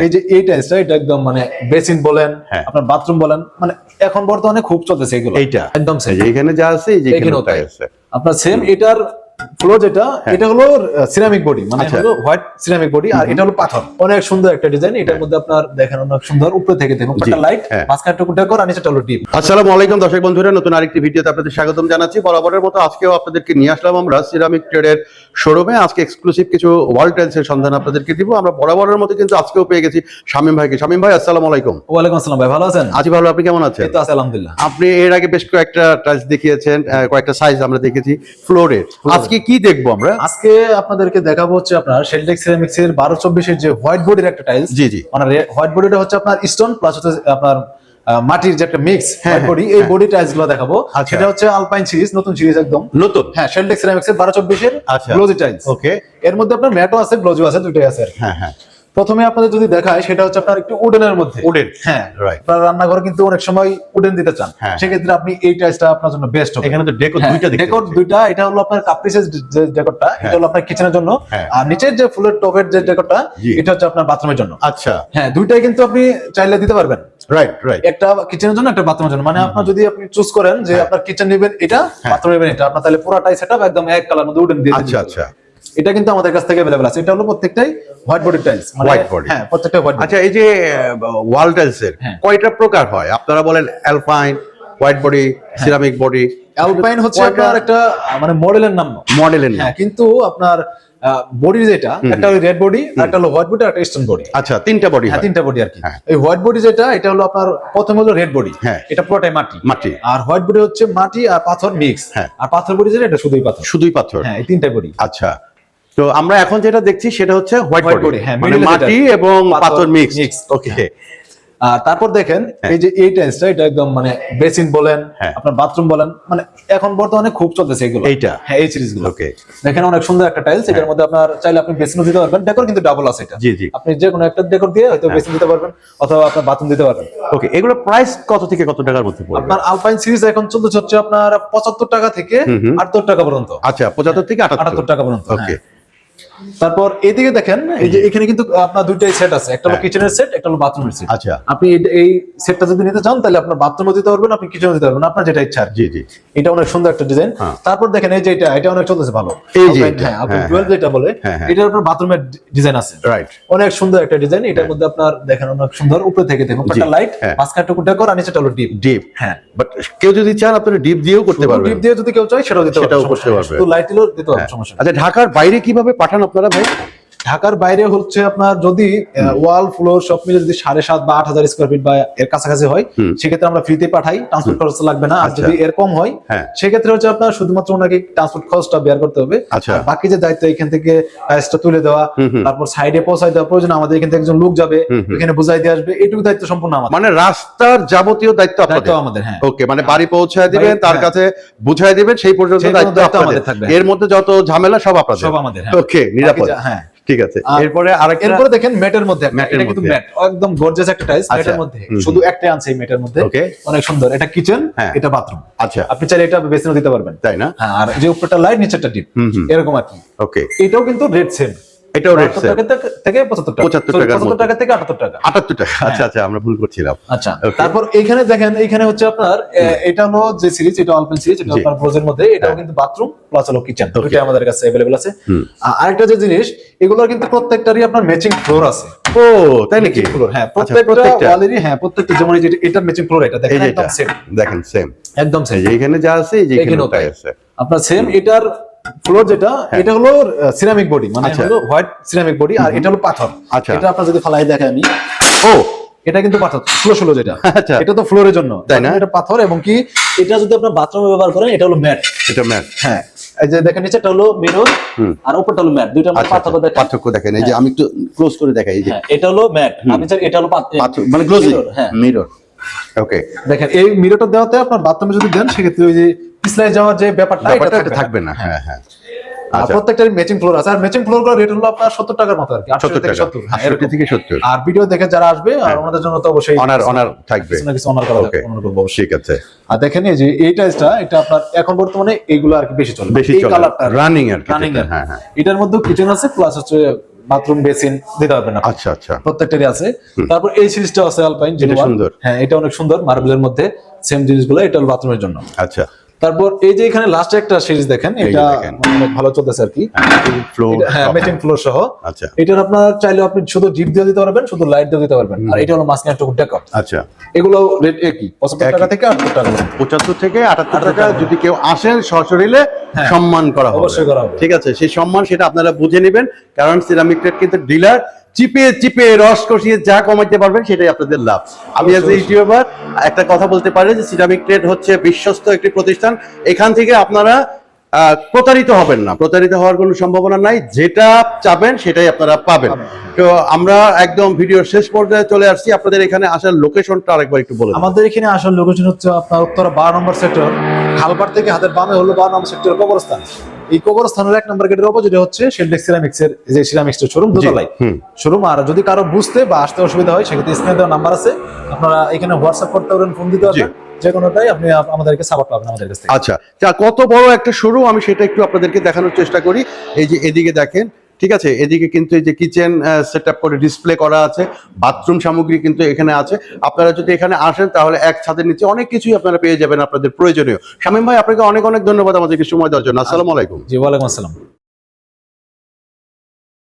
এই যে এই টাইলসটা এটা একদম মানে বেসিন বলেন আপনার বাথরুম বলেন মানে এখন বর্তমানে খুব চলতেছে এগুলো। এইটা একদম সেম এখানে যা আছে এই যে এখানে আছে আপনার সেম এটার ফ্লোর যেটা এটা হলো সিরামিক বডি মানে হলো হোয়াইট সিরামিক বডি আর এটা হলো পাথর। অনেক সুন্দর একটা ডিজাইন। এটার মধ্যে আপনার দেখেন অনেক সুন্দর উপরে থেকে দেখুন একটা লাইট মাঝখানে টুকু ডেকোর আর নিচেটা হলো ডিপ। আসসালামু আলাইকুম দর্শক বন্ধুরা, নতুন আরেকটি ভিডিওতে আপনাদের স্বাগতম জানাচ্ছি। বরাবরের মতো আজকেও আপনাদেরকে নিয়ে আসলাম আমরা সিরামিক ট্রেডের শোরুমে। আজকে এক্সক্লুসিভ কিছু ওয়াল টাইলসের সন্ধান আপনাদেরকে দিব। আমরা বরাবরের মতো কিন্তু আজকেও পেয়ে গেছি শামীম ভাইকে। শামীম ভাই আসসালামু আলাইকুম। ওয়ালাইকুম আসসালাম ভাই, ভালো আছেন? আছি ভালো, আপনি কেমন আছেন? এই তো আছি আলহামদুলিল্লাহ। আপনি এর আগে বেশ কয়েকটা টাইলস দেখিয়েছেন, কয়েকটা সাইজ আমরা দেখেছি ফ্লোরের। আজকে কি দেখবো আমরা? আজকে আপনাদেরকে দেখাবো হচ্ছে আপনার শেলটেক্স সিরামিক্স এর 12-24 এর যে হোয়াইট বডির একটা টাইলস। জি জি, মানে হোয়াইট বডিটা হচ্ছে আপনার স্টোন প্লাস হচ্ছে আপনার মাটির যে একটা মিক্স হোয়াইট বডি, এই বডি টাইলস গুলো দেখাবো। সেটা হচ্ছে আলপাইন সিরিজ, নতুন সিরিজ একদম নতুন। হ্যাঁ, শেলটেক্স সিরামিক্স এর 12-24 এর গ্লোজি টাইলস। ওকে, এর মধ্যে আপনার ম্যাটও আছে গ্লোজিও আছে, দুটোই আছে। হ্যাঁ হ্যাঁ। প্রথমে আপনাদের যদি দেখায় সেটা হচ্ছে আপনার একটু উডেনের মধ্যে। উডেন, হ্যাঁ রাইট। আপনার রান্নাঘরে কিন্তু অনেক সময় উডেন দিতে চান, সেক্ষেত্রে আপনি এই টাইলসটা আপনার জন্য বেস্ট হবে। এখানে তো ডেকোর দুইটা দেখতে ডেকোর দুইটা, এটা হলো আপনার কাপ্রিসেস যে ডেকোরটা, এটা হলো আপনার কিচেনের জন্য, আর নিচের যে ফুলের টপের যে ডেকোরটা এটা হচ্ছে আপনার বাথরুমের জন্য। আচ্ছা, হ্যাঁ দুইটাই কিন্তু আপনি চাইলে দিতে পারবেন। রাইট রাইট, একটা কিচেনের জন্য একটা বাথরুমের জন্য। মানে আপনার যদি আপনি চুজ করেন যে আপনার কিচেন নেবেন এটা, বাথরুম নেবেন এটা, আপনার তাহলে পুরোটাই সেটআপ একদম এক কালার মধ্যে উডেন দিয়ে। আচ্ছা আচ্ছা, এটা কিন্তু আমাদের কাছ থেকে अवेलेबल আছে। এটা হলো প্রত্যেকটাই হোয়াইট বডি টাইলস, মানে হোয়াইট বডি। হ্যাঁ প্রত্যেকটা হোয়াইট। আচ্ছা, এই যে ওয়াল টাইলসের কয়টা প্রকার হয়? আপনারা বলেন alpine, white body, ceramic body. Alpine হচ্ছে আপনার একটা মানে মডেলের নাম, মডেলের নাম। হ্যাঁ, কিন্তু আপনার বডি যেটা একটা হলো রেড বডি, একটা হলো হোয়াইট বডি, আর একটা স্টোন বডি। আচ্ছা, তিনটা বডি। হ্যাঁ তিনটা বডি আর কি। এই হোয়াইট বডি যেটা এটা হলো আপনার প্রথম হলো রেড বডি, এটা পুরোটাই মাটি মাটি। আর হোয়াইট বডি হচ্ছে মাটি আর পাথর মিক্স। আর পাথর বডি যেটা এটা শুধুই পাথর, শুধুই পাথর। হ্যাঁ এই তিনটা বডি। আচ্ছা, তো আমরা এখন যেটা দেখছি সেটা হচ্ছে হোয়াইট বডি, হ্যাঁ মানে মাটি এবং পাথর মিক্স। ওকে, আর তারপর দেখেন এই যে এই টাইলসটা এটা একদম মানে বেসিন বলেন আপনার বাথরুম বলেন মানে এখন বর্তমানে খুব চলতেছে এগুলো। এইটা হ্যাঁ এই সিরিজ গুলো। ওকে, দেখেন অনেক সুন্দর একটা টাইলস। এটার মধ্যে আপনার চাইলে আপনি বেসিনও দিতে পারবেন, ডেকোর কিন্তু ডাবল আছে এটা। জি জি, আপনি যে কোনো একটা ডেকোর দিয়ে হয়তো বেসিন দিতে পারবেন অথবা আপনার বাথরুম দিতে পারবেন। ওকে, এগুলো প্রাইস কত থেকে কত টাকার মধ্যে পড়বে? আপনার আলপাইন সিরিজ এখন চলতেছে হচ্ছে আপনার 75 টাকা থেকে 78 টাকা পর্যন্ত। আচ্ছা, 75 থেকে 78 টাকা পর্যন্ত। ওকে, তারপর এইদিকে দেখেন এই যে এখানে কিন্তু আপনার দুইটাই সেট আছে, একটা হলো কিচেনের সেট, একটা হলো বাথরুমের সেট। আচ্ছা, আপনি এই সেটটা যদি নিতে চান তাহলে আপনার বাথরুমও দিতে পারবেন, আপনি কিচেনও দিতে পারবেন, আপনার যেটা ইচ্ছা। জি জি, এটা অনেক সুন্দর একটা ডিজাইন। তারপর দেখেন এই যে এটা অনেক চলতেছে ভালো, এই যে হ্যাঁ আপনি 12 যেটা বলে এটার উপর বাথরুমের ডিজাইন আছে। রাইট, অনেক সুন্দর একটা ডিজাইন। এটার মধ্যে আপনার দেখেন অনেক সুন্দর উপরে থেকে দেখুন একটা লাইট, মাঝখানে টুকু ডেকোর আর নিচেটা হলো ডিপ। ডিপ, হ্যাঁ। বাট কেউ যদি চান আপনারা ডিপ দিয়েও করতে পারবেন। ডিপ দিয়ে যদি কেউ চায় সেটাও দিতে পারবে, করতে পারবে। শুধু লাইট দিলেও দিতে পারবে, সমস্যা নেই। আচ্ছা, ঢাকার বাইরে কিভাবে পাঠান আপনারা ভাই? ঢাকার বাইরে হচ্ছে আপনার যদি ওয়াল ফ্লোর সব মিলে যদি 7.5 বা 8,000 স্কয়ার ফিট বা এর কাছাকাছি হয় সেক্ষেত্রে আমরা ফ্রিতে পাঠাই, ট্রান্সপোর্ট খরচ লাগবে না। আর যদি এর কম হয় সেক্ষেত্রে হচ্ছে আপনার শুধুমাত্র ওনাকে ট্রান্সপোর্ট খরচটা বেয়ার করতে হবে। আর বাকি যে দায়িত্ব এখান থেকে টাইলসটা তুলে দেওয়া, তারপর সাইডে পৌঁছায় দেওয়া, প্রয়োজন আমাদের এখান থেকে একজন লোক যাবে এখানে বুঝাই দিয়ে আসবে, এইটুকু দায়িত্ব সম্পূর্ণ আমাদের। মানে রাস্তার যাবতীয় দায়িত্ব আমাদের। হ্যাঁ ওকে, মানে বাড়ি পৌঁছায় দিবেন, তার কাছে বুঝাই দিবেন, সেই পর্যন্ত দায়িত্ব আমাদের থাকবে। এর মধ্যে যত ঝামেলা সব আপনাদের, সব আমাদের। ওকে, নিরাপদ। হ্যাঁ ঠিক আছে। এরপরে দেখেন ম্যাটের মধ্যে, এটা কিন্তু ম্যাট একদম গর্জিয়াস একটা টাইলস। ম্যাটের মধ্যে শুধু একটাই আনছে এই ম্যাটের মধ্যে, অনেক সুন্দর। এটা কিচেন, এটা বাথরুম। আচ্ছা, আপনি চাইলে এটা বেসিনও দিতে পারবেন, তাই না? হ্যাঁ, আর যে উপরটা লাইট নিচেরটা ডিপ, এরকম আর কি। ওকে, এটাও কিন্তু রেড সেম, এটাও রেড সেম থেকে 75 টাকা, 75 টাকা থেকে 78 টাকা। 78 টাকা, আচ্ছা আচ্ছা, আমরা ভুল করছিলাম। আচ্ছা, তারপর এইখানে দেখেন, এইখানে হচ্ছে আপনার এটা হলো যে সিরিজ, এটা আলপাইন সিরিজ, এটা আপনার ব্রোজের মধ্যে, এটাও কিন্তু বাথরুম প্লাস হলো কিচেন, দুটোই আমাদের কাছে अवेलेबल আছে। আরেকটা যে জিনিস, এগুলোর কিন্তু প্রত্যেকটারই আপনার ম্যাচিং ফ্লোর আছে। ও তাই নাকি? ফ্লোর, হ্যাঁ প্রত্যেকটা ওয়ালেরই, হ্যাঁ প্রত্যেকটা, যেমন এই যে এটার ম্যাচিং ফ্লোর, এটা দেখেন একদম সেম, দেখেন সেম, একদম সেম। এইখানে যা আছে এই যে এখানে আছে আপনার সেম। এটার ফ্লোর যেটা এটা হলো সিরামিক বডি, মানে হলো হোয়াইট সিরামিক বডি, আর এটা হলো পাথর। এটা আপনার যদি ফালাই দেখে আমি, ও এটা কিন্তু পাথর ষোলো যেটা, এটা তো ফ্লোরের জন্য, তাই না? এটা পাথর। এবং কি এটা যদি আপনার বাথরুমে ব্যবহার করেন এটা হলো ম্যাট, এটা ম্যাট। হ্যাঁ, এই যে দেখেন নিচেটা হলো মিরর আর উপরটা হলো ম্যাট, দুইটার মধ্যে পার্থক্য দেখেন। এই যে আমি একটু ক্লোজ করে দেখাই, এই যে এটা হলো ম্যাট, আপনি চাই এটা হলো পাথর, মানে গ্লোজি। হ্যাঁ, মিরর। ওকে, দেখেন এই মিররটা দেওয়াতে আপনার বাথরুমে যদি দেন সেক্ষেত্রে ওই যে পিছলাই যাওয়ার যে ব্যাপারটা থাকবে না। হ্যাঁ হ্যাঁ, আর প্রত্যেকটারই ম্যাচিং ফ্লোর আছে, আর ম্যাচিং ফ্লোর গুলো রেট হলো আপনার 70 টাকার মতো আর কি, 70 থেকে টাকা 70। হ্যাঁ, এরকম। 70 থেকে 70। আর ভিডিও দেখে যারা আসবে ওনাদের জন্য তো অবশ্যই অনার থাকবে, কিছু না কিছু অনার করা ওকে, অনার করবো অবশ্যই। ঠিক আছে। আর দেখেন এই যে এই টাইলসটা, এটা আপনার এখন বর্তমানে এইগুলো আর কি বেশি চলে, বেশি এই চলে কালারটা রানিং আর কি। রানিং। হ্যাঁ হ্যাঁ, এটার মধ্যে কিচেন আছে প্লাস হচ্ছে বাথরুম বেসিন দিতে পারবেন আপনি। আচ্ছা আচ্ছা, প্রত্যেকটারই আছে। তারপর এই সিরিজটা আছে অ্যালপাইন, যেটা এটা সুন্দর। হ্যাঁ এটা অনেক সুন্দর, মার্বেলের মধ্যে সেম জিনিসগুলো, এটা হলো বাথরুমের জন্য। আচ্ছা, তারপর এই যে এখানে লাস্টে একটা সিরিজ দেখেন, এই যে এটা দেখেন। অনেক ভালো চলতেছে আর কি, ফ্লোর, হ্যাঁ ম্যাচিং ফ্লোর সহ। আচ্ছা এটার আপনার চাইলে আপনি শুধু জিপ দিয়ে দিতে পারবেন, শুধু লাইট দিয়ে দিতে পারবেন। আর এটা হলো মাঝখানে একটা ডেকর। আচ্ছা, এগুলো রেট একই, 75 টাকা থেকে 78 টাকা। 75 থেকে 78 টাকা। যদি কেউ আসেন সশরীরে সম্মান করা হবে, অবশ্যই করা হবে। ঠিক আছে, সেই সম্মান সেটা আপনারা বুঝে নেবেন, কারণ সিরামিক ট্রেড কিন্তু ডিলার চিপে চিপে রস কষিয়ে যা কমাইতে পারবেন সেটাই আপনাদের লাভ। আমি এজ ইউটিউবার একটা কথা বলতে পারি যে সিরামিক ট্রেড হচ্ছে বিশ্বস্ত একটি প্রতিষ্ঠান, এখান থেকে আপনারা প্রতারিত হবেন না, প্রতারিত হওয়ার কোনো সম্ভাবনা নাই, যেটা চাবেন সেটাই আপনারা পাবেন। তো আমরা একদম ভিডিওর শেষ পর্যায়ে চলে আসছি, আপনাদের এখানে আসার লোকেশনটা আরেকবার একটু বলে দিন। আমাদের এখানে আসার লোকেশন হচ্ছে আপনার উত্তরা 12 নম্বর সেক্টর, খালপাড় থেকে হাতের বামে হলো 12 নম্বর সেক্টর কবরস্থান। এই কবরস্থানের 1 নম্বর গেটের অপোজিটে হচ্ছে শেলডেক সিরামিক্স এর যে সিরামিক্স শোরুম, দোতলায় শোরুম। আর যদি কারো বুঝতে বা আসতে অসুবিধা হয়, সেক্ষেত্রে স্ক্রিনে দেওয়া নাম্বার আছে, আপনারা এখানে হোয়াটসঅ্যাপ করতে পারেন, ফোন দিতে পারবেন, যে কোনোটাই আপনি আমাদেরকে সাপোর্ট পাবেন আমাদের কাছ থেকে। আচ্ছা, কত বড় একটা শোরুম আমি সেটা একটু আপনাদেরকে দেখানোর চেষ্টা করি। এই যে এদিকে দেখেন, ঠিক আছে, এদিকে কিন্তু এই যে কিচেন সেটআপ করে ডিসপ্লে করা আছে, বাথরুম সামগ্রী কিন্তু এখানে আছে। আপনারা যদি এখানে আসেন তাহলে এক ছাদের নিচে অনেক কিছুই আপনারা পেয়ে যাবেন আপনাদের প্রয়োজনীয়। শামীম ভাই, আপনাকে অনেক অনেক ধন্যবাদ আমাদেরকে সময় দেওয়ার জন্য। আসসালামু আলাইকুম। জি, ওয়ালাইকুম আসসালাম।